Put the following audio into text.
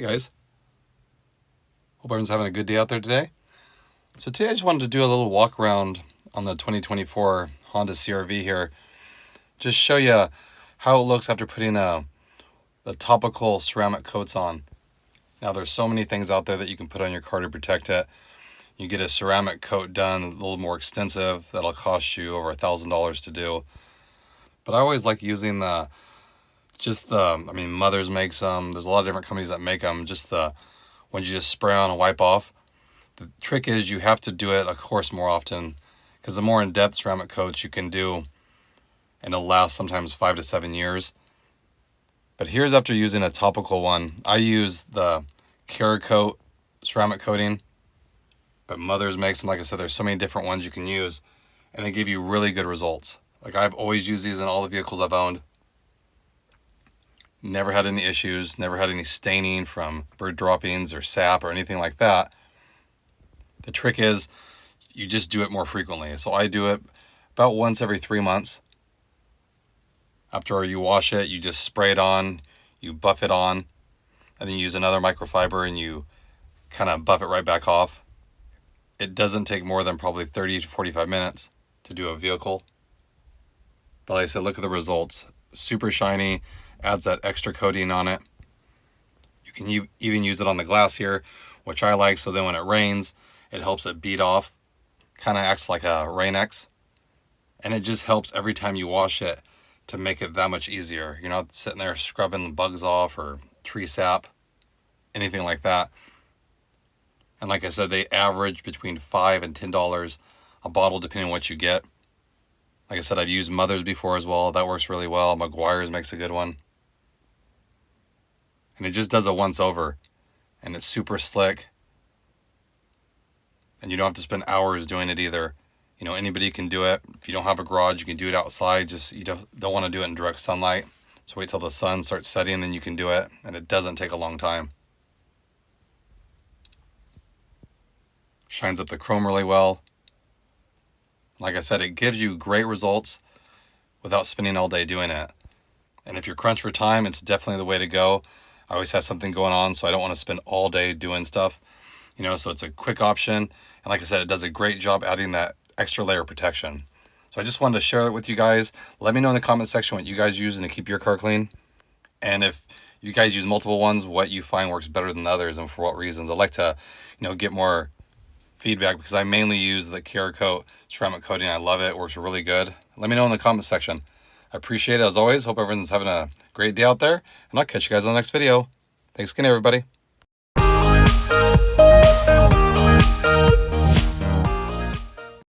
guys. Hope everyone's having a good day out there today. So today I just wanted to do a little walk around on the 2024 Honda CR-V here. Just show you how it looks after putting the topical ceramic coats on. Now there's so many things out there that you can put on your car to protect it. You get a ceramic coat done, a little more extensive, that'll cost you over $1,000 to do. But I always like using Mothers makes them. There's a lot of different companies that make them. Just the ones you just spray on and wipe off. The trick is you have to do it, of course, more often, because the more in-depth ceramic coats you can do, and it'll last sometimes 5 to 7 years. But here's after using a topical one. I use the Acura coat ceramic coating, but Mothers makes them. Like I said, there's so many different ones you can use, and they give you really good results. Like I've always used these in all the vehicles I've owned. Never had any issues, never had any staining from bird droppings or sap or anything like that. The trick is you just do it more frequently. So I do it about once every 3 months. After you wash it, you just spray it on, you buff it on, and then you use another microfiber and you kind of buff it right back off. It doesn't take more than probably 30 to 45 minutes to do a vehicle. But like I said, look at the results. Super shiny, adds that extra coating on it. You can even use it on the glass here, which I like, so then when it rains, it helps it beat off. Kind of acts like a Rain-X. And it just helps every time you wash it to make it that much easier. You're not sitting there scrubbing the bugs off or tree sap, anything like that. And like I said, they average between $5 and $10 a bottle, depending on what you get. Like I said, I've used Mothers before as well. That works really well. Meguiar's makes a good one. And it just does a once over. And it's super slick. And you don't have to spend hours doing it either. You know, anybody can do it. If you don't have a garage, you can do it outside. Just you don't want to do it in direct sunlight. So wait till the sun starts setting and then you can do it. And it doesn't take a long time. Shines up the chrome really well. Like I said, it gives you great results without spending all day doing it. And if you're crunched for time, it's definitely the way to go. I always have something going on, so I don't want to spend all day doing stuff. You know, so it's a quick option. And like I said, it does a great job adding that extra layer of protection. So I just wanted to share it with you guys. Let me know in the comment section what you guys use to keep your car clean. And if you guys use multiple ones, what you find works better than others and for what reasons. I'd like to, get more feedback because I mainly use the Acura coat ceramic coating. I love it. It works really good. Let me know in the comment section. I appreciate it as always. Hope everyone's having a great day out there, and I'll catch you guys on the next video. Thanks again, everybody.